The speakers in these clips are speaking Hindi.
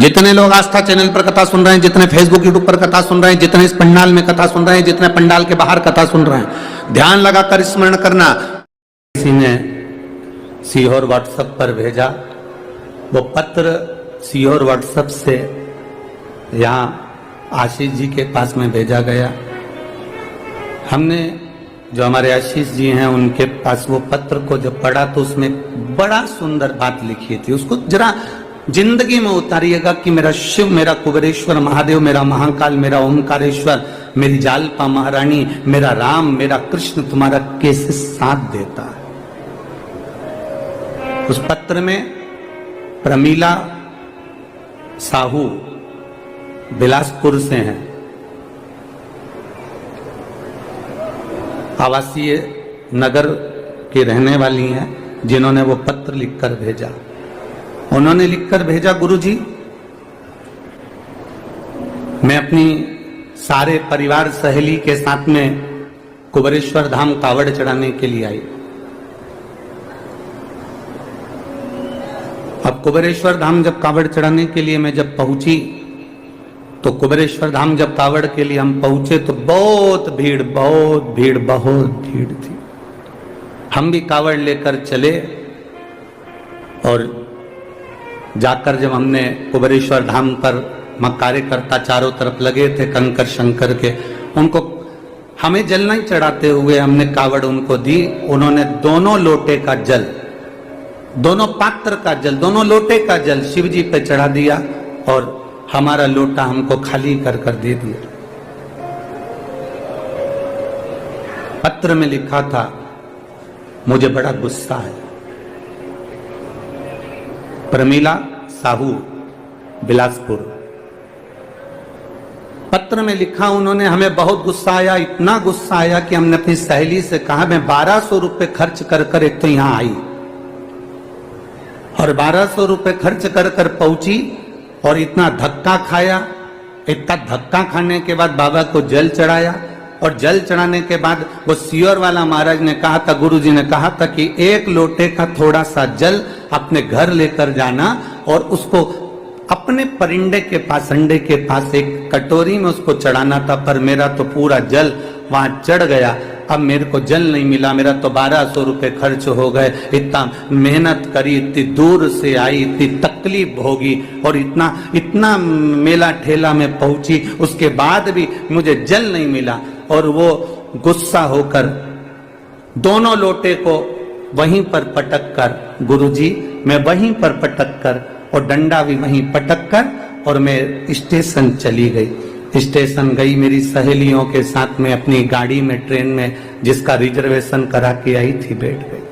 जितने लोग आस्था चैनल पर कथा सुन रहे हैं, जितने फेसबुक यूट्यूब पर कथा सुन रहे हैं, जितने इस पंडाल में कथा सुन रहे हैं, जितने पंडाल के बाहर कथा सुन रहे हैं, ध्यान लगाकर स्मरण करना। किसी ने सीहोर व्हाट्सएप पर भेजा, वो पत्र सीहोर व्हाट्सएप से यहाँ आशीष जी के पास में भेजा गया। हमने जो हमारे आशीष जी हैं उनके पास वो पत्र को जब पढ़ा तो उसमें बड़ा सुंदर बात लिखी थी। उसको जरा जिंदगी में उतारिएगा कि मेरा शिव, मेरा कुबेरेश्वर महादेव, मेरा महाकाल, मेरा ओमकारेश्वर, मेरी जालपा महारानी, मेरा राम, मेरा कृष्ण तुम्हारा कैसे साथ देता है। उस पत्र में प्रमीला साहू बिलासपुर से हैं, आवासीय नगर की रहने वाली हैं, जिन्होंने वो पत्र लिखकर भेजा। उन्होंने लिखकर भेजा, गुरुजी मैं अपनी सारे परिवार सहेली के साथ में कुबेरेश्वर धाम कावड़ चढ़ाने के लिए आई। अब कुबेरेश्वर धाम जब कावड़ चढ़ाने के लिए मैं जब पहुंची तो कुबेरेश्वर धाम जब कावड़ के लिए हम पहुंचे तो बहुत भीड़ थी। हम भी कावड़ लेकर चले और जाकर जब हमने कुबेरेश्वर धाम पर कार्यकर्ता चारों तरफ लगे थे कंकर शंकर के, उनको हमें जल नहीं चढ़ाते हुए हमने कावड़ उनको दी। उन्होंने दोनों लोटे का जल, दोनों पात्र का जल, दोनों लोटे का जल शिव जी पे चढ़ा दिया और हमारा लोटा हमको खाली कर कर दे दिया। पत्र में लिखा था, मुझे बड़ा गुस्सा है। प्रमीला साहू बिलासपुर, पत्र में लिखा उन्होंने, हमें बहुत गुस्सा आया, इतना गुस्सा आया कि हमने अपनी सहेली से कहा मैं 1200 रुपए खर्च कर कर एक तो यहां आई और 1200 रुपए खर्च कर कर पहुंची और इतना धक्का खाया। इतना धक्का खाने के बाद बाबा को जल चढ़ाया और जल चढ़ाने के बाद वो सीहोर वाला महाराज ने कहा था, गुरुजी ने कहा था कि एक लोटे का थोड़ा सा जल अपने घर लेकर जाना और उसको अपने परिंदे के पास, अंडे के पास एक कटोरी में उसको चढ़ाना था। पर मेरा तो पूरा जल वहां चढ़ गया, अब मेरे को जल नहीं मिला, मेरा तो 1200 रुपए खर्च हो गए। इतना मेहनत करी, इतनी दूर से आई, इतनी तकलीफ होगी और इतना मेला ठेला में पहुंची, उसके बाद भी मुझे जल नहीं मिला। और वो गुस्सा होकर दोनों लोटे को वहीं पर पटक कर, गुरुजी मैं वहीं पर पटक कर और डंडा भी वहीं पटक कर और मैं स्टेशन चली गई। स्टेशन गई मेरी सहेलियों के साथ में अपनी गाड़ी में, ट्रेन में, जिसका रिजर्वेशन करा के आई थी, बैठ गई।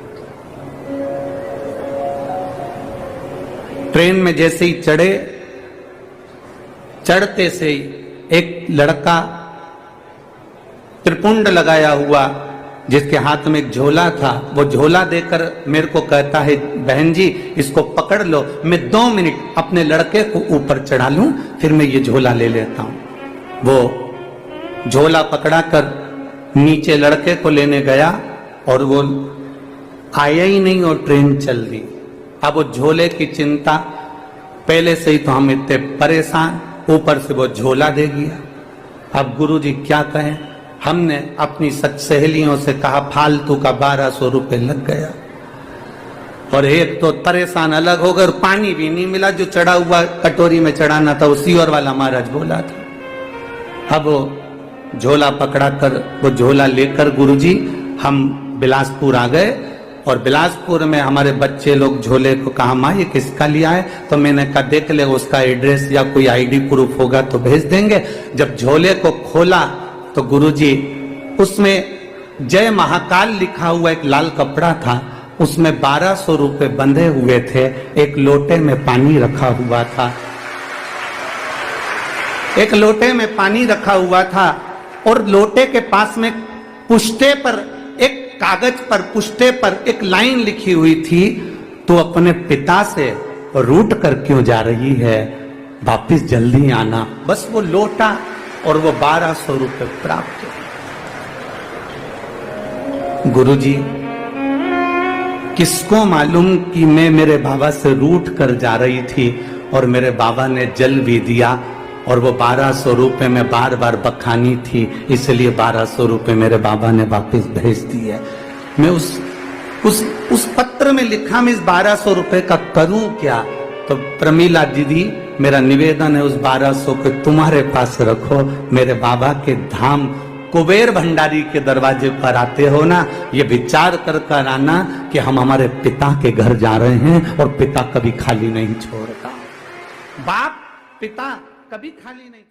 ट्रेन में जैसे ही चढ़े, चढ़ते से ही एक लड़का त्रिपुंड लगाया हुआ जिसके हाथ में एक झोला था, वो झोला देकर मेरे को कहता है, बहन जी इसको पकड़ लो, मैं 2 मिनट अपने लड़के को ऊपर चढ़ा लूं, फिर मैं ये झोला ले लेता हूं। वो झोला पकड़ा कर नीचे लड़के को लेने गया और वो आया ही नहीं और ट्रेन चल दी। अब वो झोले की चिंता, पहले से ही तो हम इतने परेशान, ऊपर से वो झोला दे गया। अब गुरुजी क्या कहें, हमने अपनी सहेलियों से कहा फालतू का 1200 रुपए लग गया और एक तो परेशान अलग हो गए और पानी भी नहीं मिला, जो चढ़ा हुआ कटोरी में चढ़ाना था वो सीहोर वाला महाराज बोला था। अब वो झोला पकड़ा कर, वो झोला लेकर गुरुजी हम बिलासपुर आ गए और बिलासपुर में हमारे बच्चे लोग झोले को कहा, माँ ये किसका लिया है? तो मैंने कहा देख ले, उसका एड्रेस या कोई आईडी प्रूफ होगा तो भेज देंगे। जब झोले को खोला तो गुरुजी उसमें जय महाकाल लिखा हुआ एक लाल कपड़ा था, उसमें 1200 रुपए बंधे हुए थे, एक लोटे में पानी रखा हुआ था, एक लोटे में पानी रखा हुआ था और लोटे के पास में पुष्टे पर, एक कागज पर, पुष्टे पर एक लाइन लिखी हुई थी, तो अपने पिता से रूठ कर क्यों जा रही है, वापिस जल्दी आना। बस वो लोटा और वो 1200 रुपए प्राप्त। गुरुजी किसको मालूम कि मैं मेरे बाबा से रूठ कर जा रही थी और मेरे बाबा ने जल भी दिया, और वो 1200 रुपए में बार बार बखानी थी, इसलिए 1200 रुपए मेरे बाबा ने वापस भेज दिए। मैं उस पत्र में लिखा मैं इस 1200 रुपए का करूं क्या? तो प्रमीला दीदी, मेरा निवेदन है उस 1200 को तुम्हारे पास रखो, मेरे बाबा के धाम कुबेर भंडारी के दरवाजे पर आते हो ना, ये विचार कर कर आना कि हम हमारे पिता के घर जा रहे हैं और पिता कभी खाली नहीं छोड़ता। बाप पिता कभी खाली नहीं